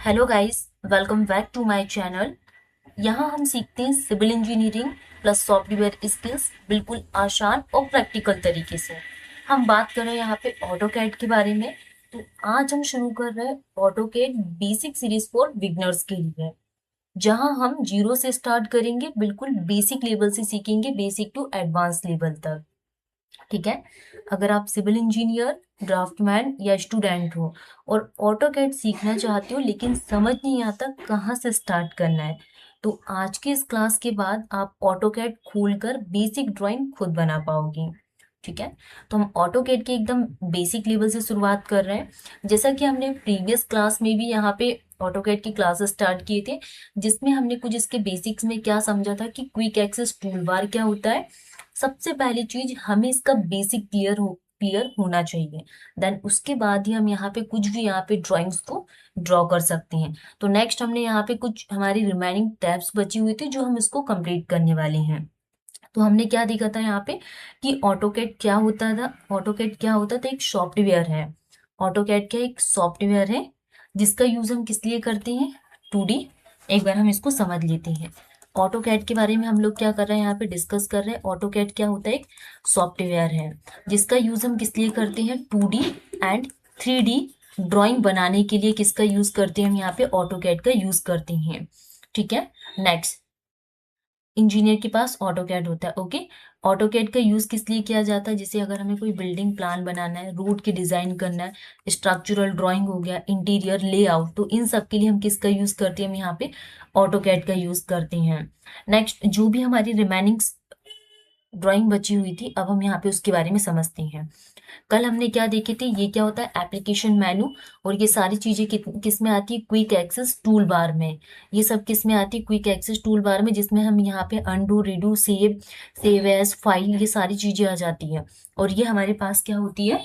Hello guys, welcome back to my channel. यहाँ हम सीखते हैं civil engineering plus software skills बिल्कुल आसान और प्रैक्टिकल तरीके से। हम बात कर रहे हैं यहाँ पे ऑटोकैड के बारे में। तो आज हम शुरू कर रहे हैं AutoCAD basic series for beginners के लिए, जहाँ हम जीरो से स्टार्ट करेंगे, बिल्कुल बेसिक लेवल से सीखेंगे, बेसिक टू एडवांस लेवल तक। ठीक है। अगर आप सिविल इंजीनियर, ड्राफ्टमैन या स्टूडेंट हो और ऑटोकैड सीखना चाहते हो लेकिन समझ नहीं आता कहाँ से स्टार्ट करना है, तो आज के इस क्लास के बाद आप ऑटोकैड खोलकर बेसिक ड्राइंग खुद बना पाओगे। ठीक है। तो हम ऑटोकैड के एकदम बेसिक लेवल से शुरुआत कर रहे हैं। जैसा कि हमने प्रीवियस क्लास में भी यहाँ पे ऑटोकैड की क्लासेस स्टार्ट किए थे, जिसमें हमने कुछ इसके बेसिक्स में क्या समझा था कि क्विक एक्सेस टूल बार क्या होता है। सबसे पहली चीज, हमें इसका बेसिक क्लियर होना चाहिए। देन उसके बाद ही हम यहाँ पे कुछ भी यहाँ पे ड्राइंग्स को ड्रॉ कर सकते हैं। तो नेक्स्ट हमने यहाँ पे कुछ हमारी रिमेनिंग टैब्स बची हुई थी जो हम इसको कंप्लीट करने वाले हैं। तो हमने क्या देखा था यहाँ पे कि ऑटोकैड क्या होता था। ऑटोकैड क्या होता था, एक सॉफ्टवेयर है। ऑटोकैड क्या एक सॉफ्टवेयर है जिसका यूज हम किस लिए करते हैं, 2D। एक बार हम इसको समझ लेते हैं। ऑटोकैड के बारे में हम लोग क्या कर रहे हैं, यहाँ पे डिस्कस कर रहे हैं। ऑटोकैड क्या होता है, एक सॉफ्टवेयर है जिसका यूज हम किस लिए करते हैं, 2D एंड 3D ड्राइंग बनाने के लिए। किसका यूज करते हैं हम यहाँ पे, ऑटोकैड का यूज करते हैं। ठीक है। नेक्स्ट, इंजीनियर के पास ऑटोकैड होता है। ओके। ऑटोकैड का यूज किस लिए किया जाता है, जैसे अगर हमें कोई बिल्डिंग प्लान बनाना है, रोड की डिजाइन करना है, स्ट्रक्चरल ड्राइंग हो गया, इंटीरियर लेआउट, तो इन सब के लिए हम किसका यूज करते हैं, हम यहाँ पे ऑटोकैड का यूज करते हैं। नेक्स्ट, जो भी हमारी रिमेनिंग ड्राइंग बची हुई थी, अब हम यहाँ पे उसके बारे में समझते हैं। कल हमने क्या देखे थे, ये क्या होता है, एप्लीकेशन मेनू। और ये सारी चीजें किस में आती है, क्विक एक्सेस टूल बार में। ये सब किस में आती है, क्विक एक्सेस टूल बार में, जिसमें हम यहाँ पे undo, redo, save as, file, ये सारी चीजें आ जाती है। और ये हमारे पास क्या होती है,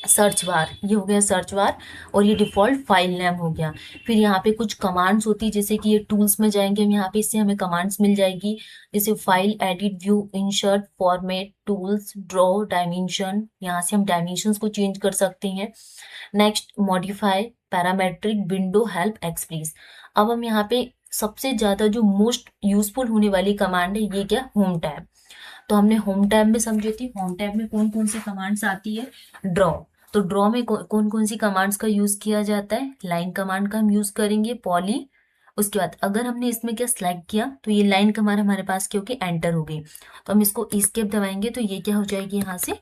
सर्च बार। ये हो गया सर्च बार। और ये डिफॉल्ट फाइल नेम हो गया। फिर यहाँ पे कुछ कमांड्स होती है, जैसे कि ये टूल्स में जाएंगे हम, यहाँ पे इससे हमें कमांड्स मिल जाएगी, जैसे file, edit, view, insert, format, tools, draw, dimension. यहाँ से हम डायमेंशंस को चेंज कर सकते हैं। Next, modify, parametric, window, help, express. अब हम यहाँ पे सबसे ज्यादा जो मोस्ट यूजफुल होने वाली कमांड है, ये क्या, होम टैब। तो हमने होम टैब में समझी थी, होम टैब में कौन कौन सी कमांड्स आती है, ड्रॉ। तो ड्रॉ में कौन कौन सी कमांड्स का यूज किया जाता है, लाइन कमांड का हम यूज करेंगे, पॉली। उसके बाद अगर हमने इसमें क्या सिलेक्ट किया, तो ये लाइन कमांड हमारे पास क्या होगी, एंटर हो गई। तो हम इसको एस्केप दबाएंगे तो ये क्या हो जाएगी यहाँ से।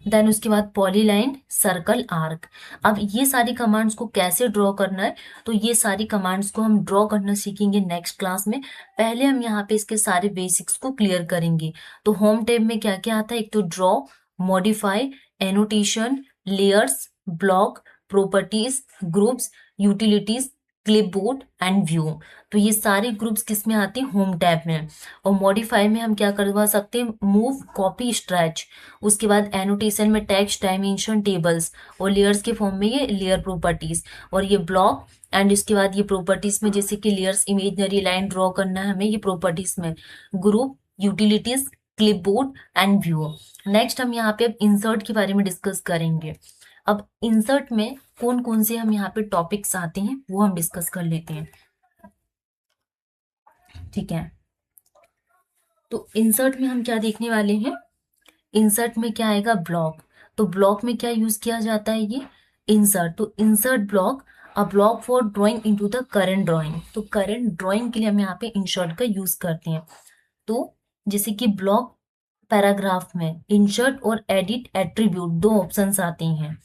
देन उसके बाद पॉलीलाइन, सर्कल, आर्क। अब ये सारी कमांड्स को कैसे ड्रॉ करना है, तो ये सारी कमांड्स को हम ड्रॉ करना सीखेंगे नेक्स्ट क्लास में। पहले हम यहाँ पे इसके सारे बेसिक्स को क्लियर करेंगे। तो होम टैब में क्या क्या आता है, एक तो draw, modify, annotation, layers, block, properties, groups, utilities, clipboard and view. तो ये सारे ग्रुप्स किस में आते हैं, होम टैब में। और मॉडिफाई में हम क्या करवा सकते हैं, मूव, कॉपी, स्ट्रेच। उसके बाद एनोटेशन में टेक्स्ट, डायमेंशन, टेबल्स। और लेयर्स के फॉर्म में ये लेयर प्रॉपर्टीज। और ये ब्लॉक। एंड इसके बाद ये प्रॉपर्टीज में, जैसे कि लेयर्स, इमेजनरी लाइन ड्रॉ करना है हमें, ये प्रॉपर्टीज में, group, utilities, clipboard and view. Next हम यहाँ पे अब इंसर्ट के बारे में डिस्कस करेंगे। अब इंसर्ट में कौन कौन से हम यहाँ पे टॉपिक्स आते हैं वो हम डिस्कस कर लेते हैं। ठीक है। तो इंसर्ट में हम क्या देखने वाले हैं, इंसर्ट में क्या आएगा, ब्लॉक। तो ब्लॉक में क्या यूज किया जाता है, ये इंसर्ट। तो insert block, a block for drawing into the current drawing. तो करंट ड्राइंग के लिए हम यहाँ पे इंसर्ट का यूज करते हैं। तो जैसे कि ब्लॉक पैराग्राफ में इंसर्ट और एडिट एट्रीब्यूट दो ऑप्शंस आते हैं।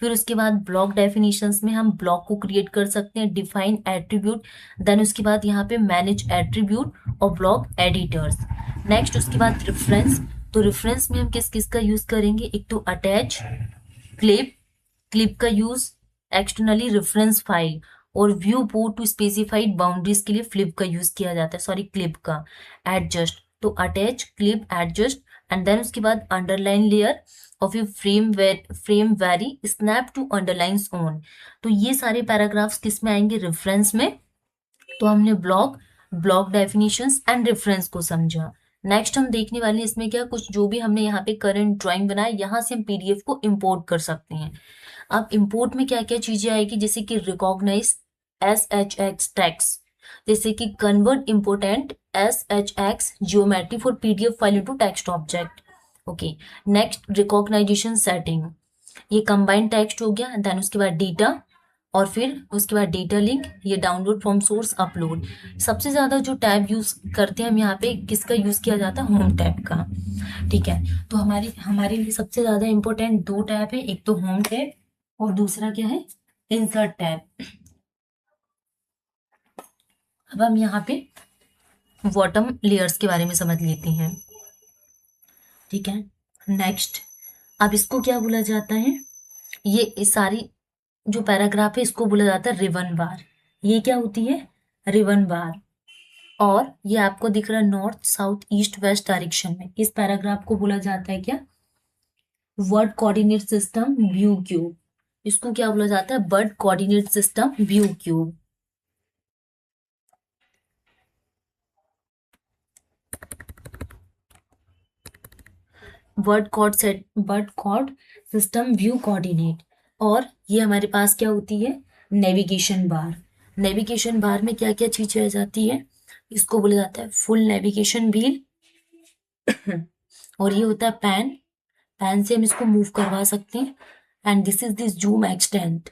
फिर उसके बाद ब्लॉक डेफिनेशंस में हम ब्लॉक को क्रिएट कर सकते हैं, डिफाइन एट्रीब्यूट। देन उसके बाद यहाँ पे मैनेज एट्रीब्यूट और ब्लॉक एडिटर्स। नेक्स्ट उसके बाद रेफरेंस। तो रेफरेंस में हम किस किस का यूज करेंगे, एक तो अटैच, क्लिप, क्लिप का यूज, एक्सटर्नली रेफरेंस फाइल। और viewport to specified boundaries के लिए फ्लिप का यूज किया जाता है, सॉरी क्लिप का। एडजस्ट, तो attach, clip, adjust. And then उसके बाद अंडरलाइन लेयर। और फिर frame vary, snap to underlines on. तो ये सारे पैराग्राफ्स किस में आएंगे, रेफरेंस में। तो हमने block, block definitions and reference को समझा। नेक्स्ट हम देखने वाले हैं इसमें क्या, कुछ जो भी हमने यहाँ पे करंट ड्राइंग बनाया, यहाँ से हम पीडीएफ को इंपोर्ट कर सकते हैं। अब इंपोर्ट में क्या क्या चीजें आएगी, जैसे कि रिकॉग्नाइज SHX टैक्स, जैसे कि convert important SHX geometry for PDF file into text object. Okay, next recognition setting, ये कंबाइंड टेक्स्ट हो गया, देन उसके बाद डेटा, और फिर उसके बाद डेटा लिंक, ये डाउनलोड फ्रॉम सोर्स, अपलोड। सबसे ज्यादा जो टैब यूज करते हैं हम यहाँ पे, किसका यूज किया जाता है, होम टैब का। ठीक है, तो हमारे हमारे लिए सबसे ज्यादा इंपॉर्टेंट दो टैब है, एक तो होम टैब और दूसरा क्या है, इंसर्ट टैब। अब हम यहाँ पे बॉटम लेयर्स के बारे में समझ लेते हैं। ठीक है, नेक्स्ट, अब इसको क्या बोला जाता है, ये इस सारी जो पैराग्राफ है इसको बोला जाता है रिबन बार। ये क्या होती है, रिबन बार। और ये आपको दिख रहा है north south east west direction में, इस पैराग्राफ को बोला जाता है क्या, world coordinate system view cube. इसको क्या बोला जाता है, world coordinate system view cube. World coord system view coordinate. और ये हमारे पास क्या होती है, नेविगेशन बार। नेविगेशन बार में क्या क्या चीजें आ जाती है, इसको बोला जाता है फुल नेविगेशन व्हील। और ये होता है पैन, पैन से हम इसको मूव करवा सकते हैं। And this is this zoom extend,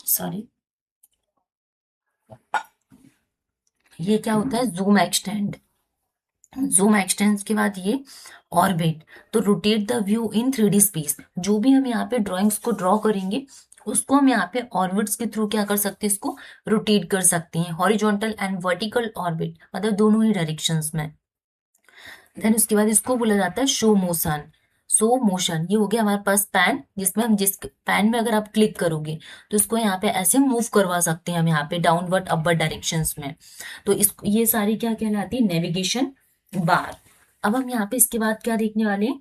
sorry, ये क्या होता है, जूम एक्सटेंड। जूम एक्सटेंड के बाद ये ऑर्बिट, तो rotate the view in 3D space. जो भी हम यहाँ पे ड्राइंग्स को ड्रॉ करेंगे उसको हम यहाँ पे ऑर्बिट्स के थ्रू क्या कर सकते हैं, इसको रोटेट कर सकते हैं, हॉरिजॉन्टल एंड वर्टिकल ऑर्बिट, मतलब दोनों ही डायरेक्शंस में। देन उसके बाद इसको बोला जाता है शो मोशन। शो मोशन, ये हो गया हमारे पास पैन, जिसमें हम जिस पैन में अगर आप क्लिक करोगे तो इसको यहाँ पे ऐसे मूव करवा सकते हैं हम यहाँ पे डाउनवर्ड अपवर्ड डायरेक्शंस में। तो इस ये सारी क्या कहलाती है, नेविगेशन बार। अब हम यहाँ पे इसके बाद क्या देखने वाले हैं,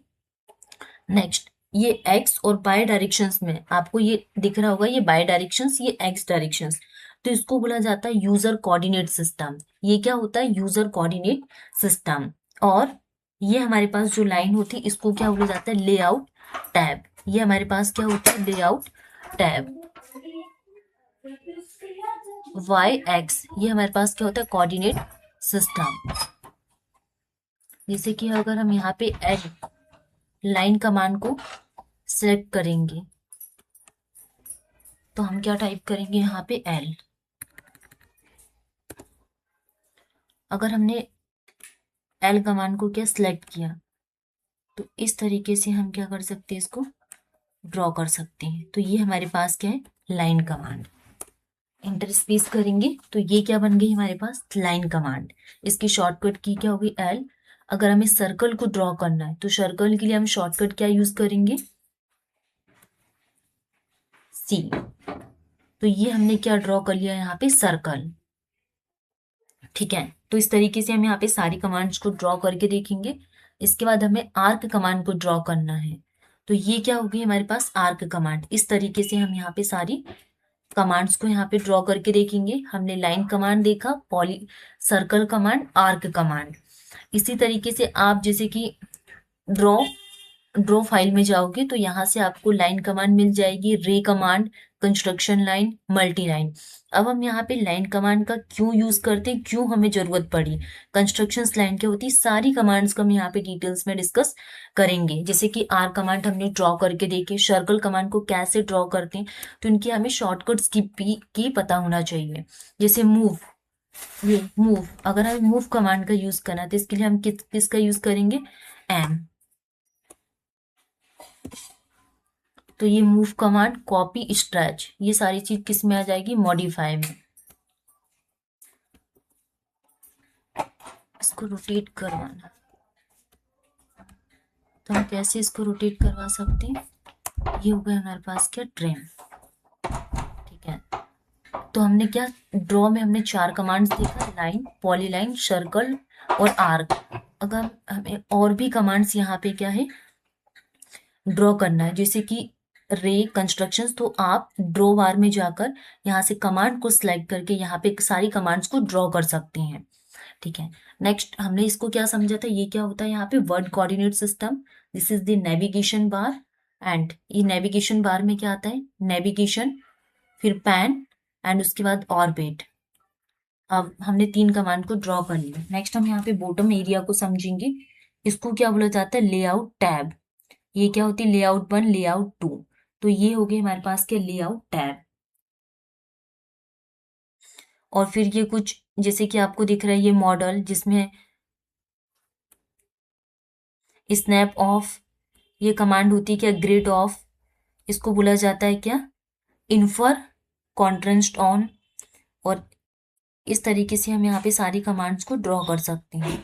नेक्स्ट, ये एक्स और बाय डायरेक्शंस में आपको ये दिख रहा होगा, ये बाय डायरेक्शंस, ये एक्स डायरेक्शंस। तो इसको बोला जाता है यूजर कोऑर्डिनेट सिस्टम। ये क्या होता है, यूजर कोऑर्डिनेट सिस्टम। और ये हमारे पास जो लाइन होती है इसको क्या बोला जाता है, लेआउट टैब। ये हमारे पास क्या होता है, लेआउट टैब। वाई एक्स, ये हमारे पास क्या होता है, कोऑर्डिनेट सिस्टम। जैसे कि अगर हम यहाँ पे एड लाइन कमांड को सिलेक्ट करेंगे तो हम क्या टाइप करेंगे यहाँ पे एल। अगर हमने एल कमांड को क्या सिलेक्ट किया तो इस तरीके से हम क्या कर सकते हैं, इसको ड्रॉ कर सकते हैं। तो ये हमारे पास क्या है, लाइन कमांड। इंटर स्पेस करेंगे तो ये क्या बन गई हमारे पास, लाइन कमांड। इसकी शॉर्टकट की क्या होगी, एल। अगर हमें सर्कल को ड्रॉ करना है तो सर्कल के लिए हम शॉर्टकट क्या यूज करेंगे, सी। तो ये हमने क्या ड्रॉ कर लिया यहाँ पे, सर्कल। ठीक है, तो इस तरीके से हम यहाँ पे सारी कमांड्स को ड्रॉ करके देखेंगे। इसके बाद हमें आर्क कमांड को ड्रॉ करना है, तो ये क्या होगी हमारे पास, आर्क कमांड। इस तरीके से हम यहाँ पे सारी कमांड्स को यहाँ पे ड्रॉ करके देखेंगे। हमने लाइन कमांड देखा, poly circle command, arc command. इसी तरीके से आप जैसे कि ड्रॉ ड्रॉ फाइल में जाओगे तो यहाँ से आपको लाइन कमांड मिल जाएगी, रे command, construction line, multi line. अब हम यहाँ पे लाइन कमांड का क्यों यूज करते हैं, क्यों हमें जरूरत पड़ी, कंस्ट्रक्शन लाइन क्या होती है, सारी कमांड्स को हम यहाँ पे डिटेल्स में डिस्कस करेंगे। जैसे कि आर कमांड हमने ड्रॉ करके देखे, सर्कल कमांड को कैसे ड्रॉ करते हैं, तो इनकी हमें शॉर्टकट्स की पता होना चाहिए। जैसे मूव, ये मूव, अगर हमें मूव कमांड का यूज करना है तो इसके लिए हम किसका यूज करेंगे, एम। तो ये मूव कमांड, कॉपी, स्ट्रेच, ये सारी चीज किस में आ जाएगी, मॉडिफाई में। इसको रोटेट करवाना, तो हम कैसे इसको रोटेट करवा सकते हैं, ये हो गया हमारे पास क्या, ट्रिम। ठीक है, तो हमने क्या ड्रॉ में हमने 4 कमांड्स देखा, लाइन, पॉलीलाइन, सर्कल और आर्क। अगर हमें और भी कमांड्स यहाँ पे क्या है ड्रॉ करना है, जैसे कि रे, कंस्ट्रक्शंस, तो आप ड्रॉ बार में जाकर यहाँ से कमांड को सिलेक्ट करके यहाँ पे सारी कमांड्स को ड्रॉ कर सकते हैं। ठीक है, नेक्स्ट हमने इसको क्या समझा था, ये क्या होता है यहाँ पे, word coordinate system, this is the navigation bar. And ये नेविगेशन बार में क्या आता है, नेविगेशन, फिर पैन एंड उसके बाद ऑर्बिट। अब हमने 3 कमांड को ड्रॉ कर लिया। नेक्स्ट हम यहाँ पे बॉटम एरिया को समझेंगे। इसको क्या बोला जाता है, लेआउट टैब। ये क्या होती है, लेआउट 1, लेआउट 2। तो ये हो गए हमारे पास क्या, लेआउट टैब। और फिर ये कुछ जैसे कि आपको दिख रहा है ये मॉडल, जिसमें स्नैप ऑफ, ये कमांड होती है क्या, ग्रिड ऑफ, इसको बोला जाता है क्या, इन्फर कॉन्ट्रास्ट ऑन। और इस तरीके से हम यहाँ पे सारी कमांड्स को ड्रॉ कर सकते हैं।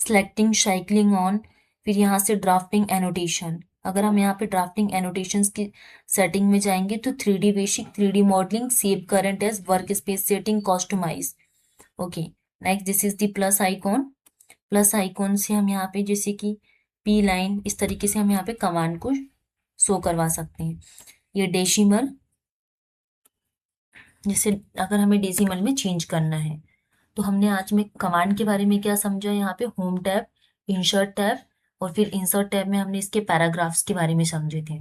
सिलेक्टिंग, साइक्लिंग ऑन, फिर यहाँ से ड्राफ्टिंग एनोटेशन। अगर हम यहाँ पे ड्राफ्टिंग एनोटेशंस की सेटिंग में जाएंगे तो 3D basic, 3D modelling, save current as, workspace setting, customise. Okay, next this is the plus icon. Plus icon से हम यहाँ पे जैसे कि पी लाइन, इस तरीके से हम यहाँ पे कमांड को शो करवा सकते हैं। ये डेसिमल, जैसे अगर हमें डेसिमल में चेंज करना है। तो हमने आज में कमांड के बारे में क्या समझा, यहाँ पे होम टैब, इंसर्ट टैब, और फिर इंसर्ट टैब में हमने इसके पैराग्राफ्स के बारे में समझे थे।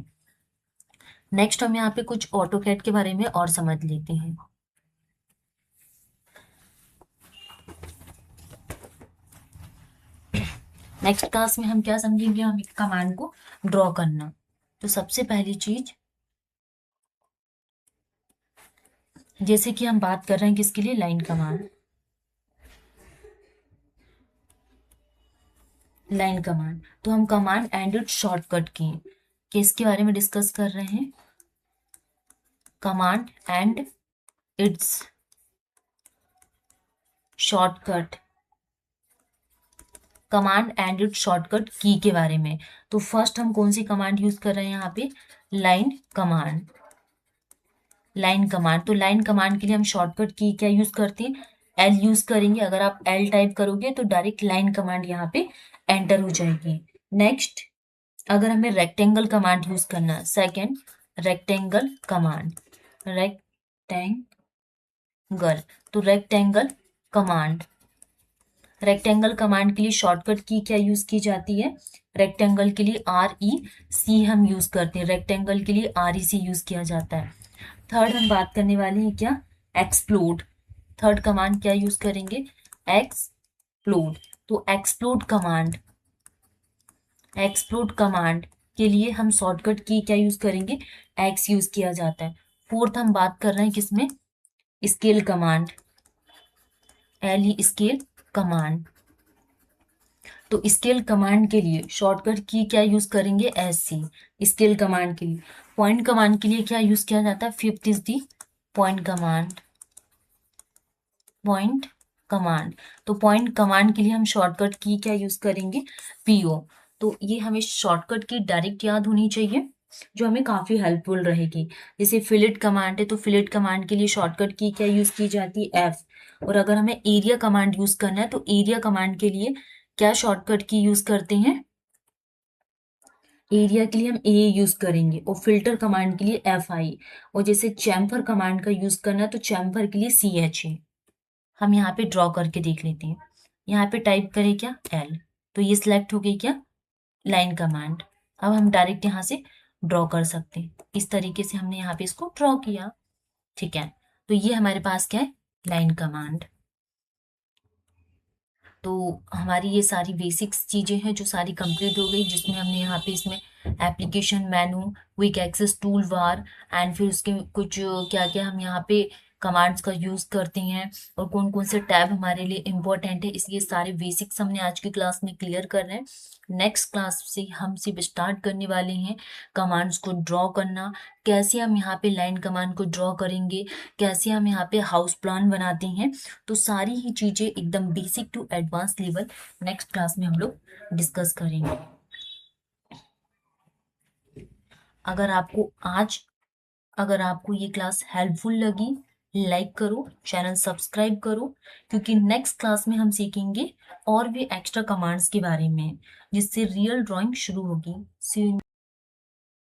नेक्स्ट हम यहाँ पे कुछ ऑटोकैड के बारे में और समझ लेते हैं। नेक्स्ट क्लास में हम क्या समझेंगे, हम एक कमांड को ड्रॉ करना। तो सबसे पहली चीज, जैसे कि हम बात कर रहे हैं किसके लिए, लाइन कमांड। लाइन कमांड, तो हम कमांड एंड इट शॉर्टकट की किसके बारे में डिस्कस कर रहे हैं, command and it's shortcut, command and it shortcut की के बारे में। तो फर्स्ट हम कौन सी कमांड यूज कर रहे हैं यहाँ पे, लाइन कमांड। लाइन कमांड, तो लाइन कमांड के लिए हम शॉर्टकट की क्या यूज करते हैं, एल यूज करेंगे। अगर आप एल टाइप करोगे तो डायरेक्ट लाइन कमांड यहाँ पे एंटर हो जाएगी। नेक्स्ट, अगर हमें रेक्टेंगल कमांड यूज करना, सेकेंड रेक्टेंगल कमांड, रेक्टेंगल, तो रेक्टेंगल कमांड, रेक्टेंगल कमांड के लिए शॉर्टकट की क्या यूज की जाती है, रेक्टेंगल के लिए REC हम यूज करते हैं, रेक्टेंगल के लिए REC यूज किया जाता है। थर्ड हम बात करने वाले हैं क्या, एक्सप्लोड। थर्ड कमांड क्या यूज करेंगे, एक्सप्लोड। तो एक्सप्लोड कमांड, एक्सप्लोड कमांड के लिए हम शॉर्टकट की क्या यूज करेंगे, एक्स यूज किया जाता है। फोर्थ हम बात कर रहे हैं किसमें, scale command, LE scale command. तो स्केल कमांड के लिए शॉर्टकट की क्या यूज करेंगे, SC। स्केल कमांड के लिए, पॉइंट कमांड के लिए क्या यूज किया जाता है, fifth is the point command, point command. तो पॉइंट कमांड के लिए हम शॉर्टकट की क्या यूज करेंगे, PO। तो ये हमें शॉर्टकट की डायरेक्ट याद होनी चाहिए, जो हमें काफी हेल्पफुल रहेगी। जैसे फिलेट कमांड है, तो फिलेट कमांड के लिए शॉर्टकट की क्या यूज की जाती है, F। और अगर हमें एरिया कमांड यूज करना है तो एरिया कमांड के लिए क्या शॉर्टकट की यूज करते हैं, एरिया के लिए हम A यूज करेंगे, और फिल्टर कमांड के लिए FI। और जैसे चैम्फर कमांड का यूज करना है तो चैम्फर के लिए CHA। हम यहाँ पे ड्रॉ करके देख लेते हैं। यहाँ पे टाइप करें क्या, L। तो ये सिलेक्ट हो गई क्या, लाइन कमांड। अब हम डायरेक्ट यहाँ से ड्रॉ कर सकते हैं। इस तरीके से हमने यहाँ पे इसको ड्रॉ किया, ठीक है। तो ये हमारे पास क्या है, लाइन कमांड। तो हमारी ये सारी बेसिक्स चीजें हैं जो सारी कंप्लीट हो गई, जिसमें हमने यहाँ पे इसमें application menu, quick access toolbar, and फिर उसके कुछ क्या क्या हम यहाँ पे कमांड्स का यूज करते हैं, और कौन कौन से टैब हमारे लिए इम्पोर्टेंट है, इसलिए सारे बेसिक्स हमने आज की क्लास में क्लियर कर रहे हैं। नेक्स्ट क्लास से हम सिर्फ स्टार्ट करने वाले हैं कमांड्स को ड्रॉ करना, कैसे हम यहाँ पे लाइन कमांड को ड्रॉ करेंगे, कैसे हम यहाँ पे हाउस प्लान बनाते हैं। तो सारी ही चीजें एकदम basic to advance level next class में हम लोग डिस्कस करेंगे। अगर आपको आज, अगर आपको ये क्लास हेल्पफुल लगी, लाइक करो, चैनल सब्सक्राइब करो, क्योंकि नेक्स्ट क्लास में हम सीखेंगे और भी एक्स्ट्रा कमांड्स के बारे में, जिससे रियल ड्राइंग शुरू होगी। सी